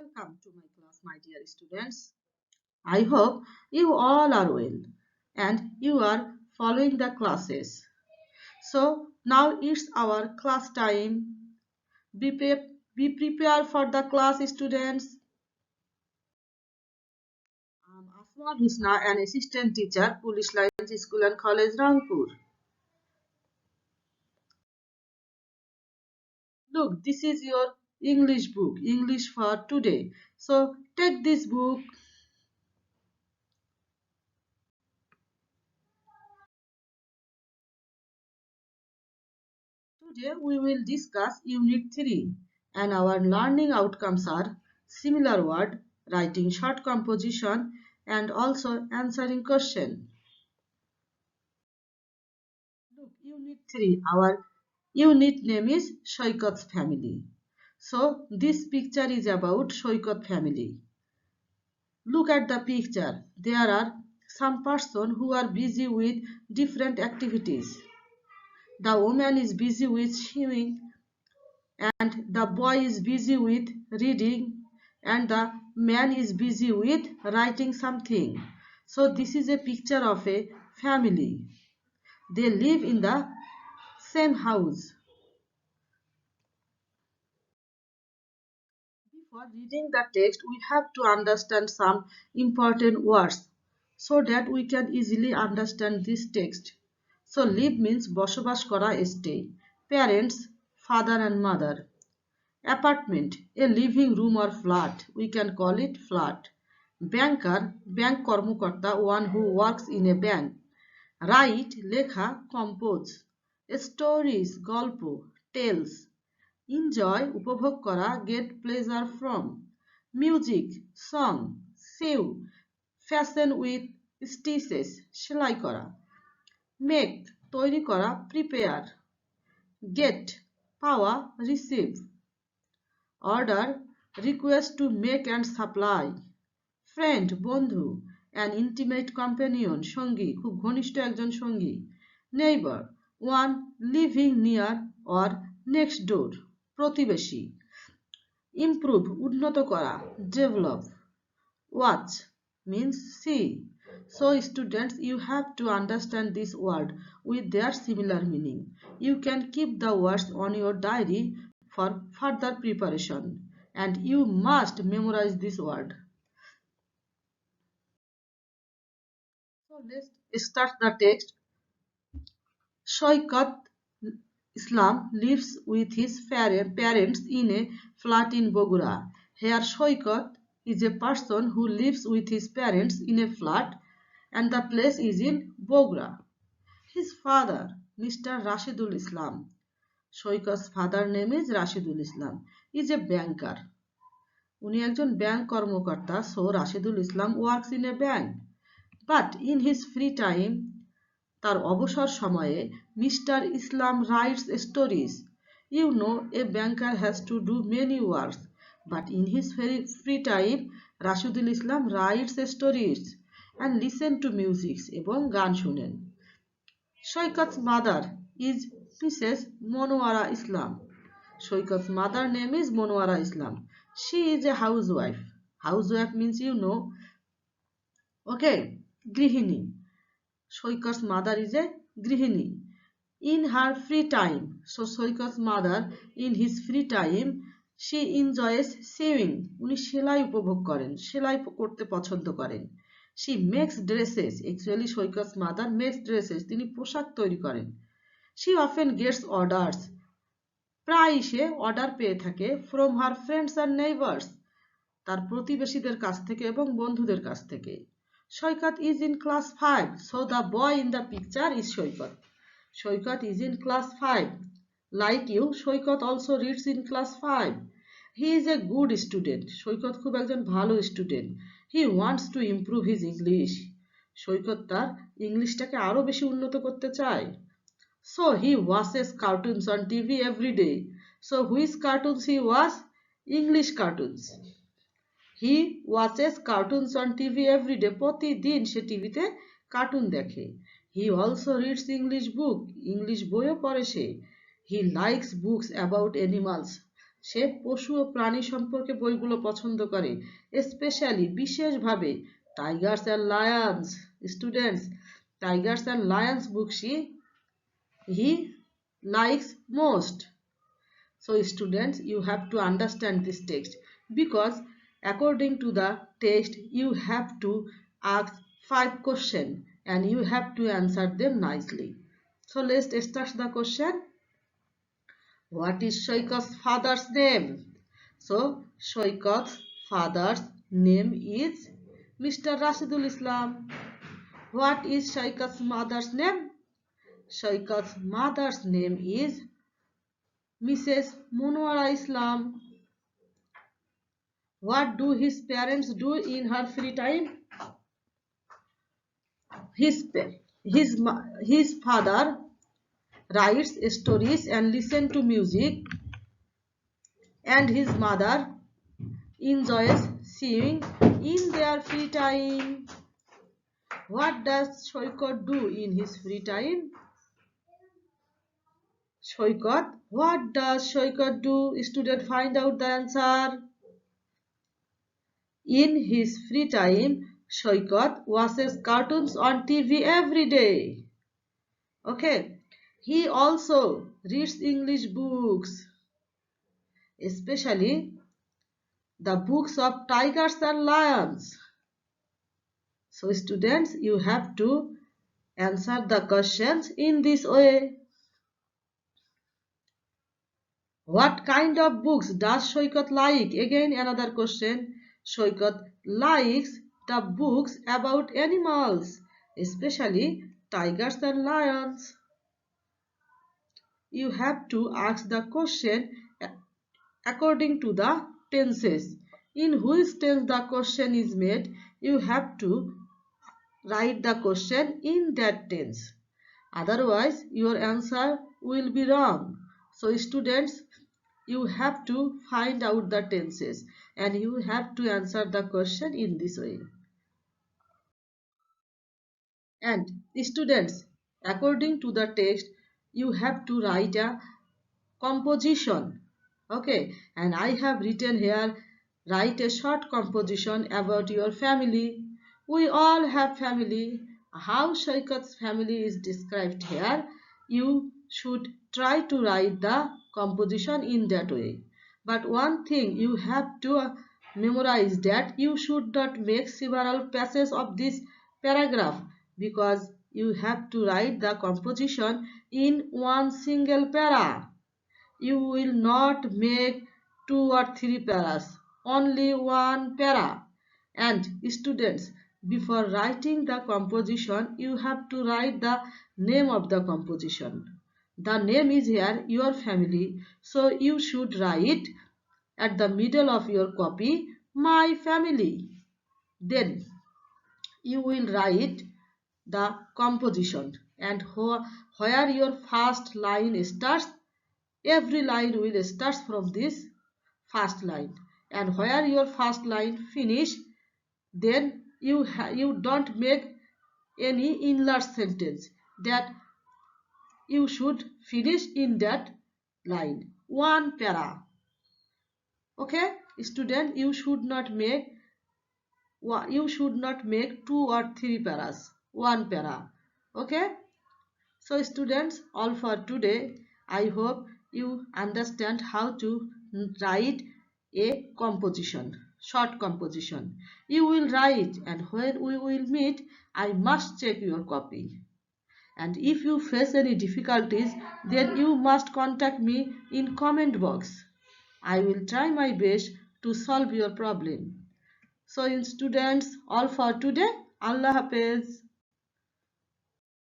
Welcome to my class, my dear students. I hope you all are well and you are following the classes. So now it's our class time. Be prepared for the class, students. I'm Asma Husna, an assistant teacher, Police Lines School and College, Rangpur. Look, this is your English book, English for today. So take this book. Today we will discuss Unit 3 and our learning outcomes are similar word, writing short composition and also answering question. Look, Unit 3, our unit name is Shoikat's family. So this picture is about Shoikat family. Look at the picture. There are some person who are busy with different activities. The woman is busy with sewing and the boy is busy with reading and the man is busy with writing something. So this is a picture of a family. They live in the same house. Before reading the text, we have to understand some important words so that we can easily understand this text. So live means বসবাস করা, stay. Parents, father and mother. Apartment, a living room or flat. We can call it flat. Banker, bank কর্মকর্তা, one who works in a bank. Write, লেখা, compose. Stories, গল্প, tales. Enjoy, উপভোগ করা, get pleasure from. Music, song. Sew, fashion with stitches, সেলাই করা. Make, তৈরি করা, prepare. Get, পাওয়া, receive. Order, request to make and supply. Friend, বন্ধু, an intimate companion, সঙ্গী, খুব ঘনিষ্ঠ একজন সঙ্গী. Neighbor, one living near or next door, প্রতিবেশী. Improve, উন্নত করা, develop. Watch means see. So students, you have to understand this word with their similar meaning. You can keep the words on your diary for further preparation and you must memorize this word. So let's start the text. Shoikat Islam lives with his parents in a flat in Bogura. Here Shoikat is a person who lives with his parents in a flat and the place is in Bogura. His father, Mr. Rashidul Islam, Shoikat's father name is Rashidul Islam, is a banker. উনি একজন bank কর্মকর্তা, so Rashidul Islam works in a bank. But in his free time, তার অবসর সময়ে Mr. Islam writes stories. You know, a banker has to do many works, but in his very free time, Rashidul Islam writes stories and listen to music এবং গান শুনেন. Shoikat's mother is Mrs. Monowara Islam. Shoikat's mother name is Monowara Islam. She is a housewife. Housewife means you know. Okay, Grihini. Shoikat's mother is a Grihini. In her free time, so Shoikat's mother in his free time, she enjoys sewing. উনি সেলাই উপভোগ করেন, সেলাই করতে পছন্দ করেন. She makes dresses. Actually, Shoikat's mother makes dresses. তিনি পোশাক তৈরি করেন. She often gets orders. প্রায় সে অর্ডার পেয়ে থাকে from her friends and neighbors. তার প্রতিবেশীদের কাছ থেকে এবং বন্ধুদের কাছ থেকে. Shoikat is in class 5. So the boy in the picture is Shoikat. Shoikat is in class 5. Like you, Shoikat also reads in class 5. He is a good student. Shoikat খুব একজন ভালো student. He wants to improve his English. Shoikat তার ইংলিশটাকে আরো বেশি উন্নত করতে চায়. So he watches cartoons on TV every day. So which cartoons he watches? English cartoons. He watches cartoons on TV every day. প্রতিদিন সে টিভিতে কার্টুন দেখে. He also reads English book. English বইও পড়ে সে. He likes books about animals. সে পশু ও প্রাণী সম্পর্কে বইগুলো পছন্দ করে, স্পেশালি বিশেষভাবে Tigers and Lions. Students, Tigers and Lions book he likes most. So students, you have to understand this text, because according to the text you have to ask 5 questions and you have to answer them nicely. So let's start the question. What is Shoikat's father's name? So Shoikat's father's name is Mr. Rashidul Islam. What is Shoikat's mother's name? Shoikat's mother's name is Mrs. Munwara Islam. What do his parents do in her free time? His father writes stories and listens to music, and his mother enjoys sewing in their free time. What does Shoikat do in his free time? What does Shoikat do? Student, find out the answer. In his free time, Shoikat watches cartoons on TV every day. Okay. He also reads English books, especially the books of tigers and lions. So students, you have to answer the questions in this way. What kind of books does Shoikat like? Again another question. Shoikat likes the books about animals, especially tigers and lions. You have to ask the question according to the tenses. In which tense the question is made, you have to write the question in that tense. Otherwise, your answer will be wrong. So students, you have to find out the tenses and you have to answer the question in this way. And students, according to the text, you have to write a composition. Okay, and I have written here, write a short composition about your family. We all have family. How Shaikat's family is described here, you should try to write the composition in that way. But one thing you have to memorize, that you should not make several passages of this paragraph, because you have to write the composition in one single para. You will not make 2 or 3 paras, only one para. And students, before writing the composition, you have to write the name of the composition. The name is here your family, so you should write at the middle of your copy, my family. Then you will write the composition, and where your first line starts, every line will start from this first line, and where your first line finish, then you don't make any enlarged sentence, that you should finish in that line, one para. Okay, student, you should not make 2 or 3 paras, one para. Okay. So students, all for today. I hope you understand how to write a composition, short composition. You will write, and when we will meet, I must check your copy. And if you face any difficulties, then you must contact me in comment box. I will try my best to solve your problem. So in students, all for today. Allah Hafiz.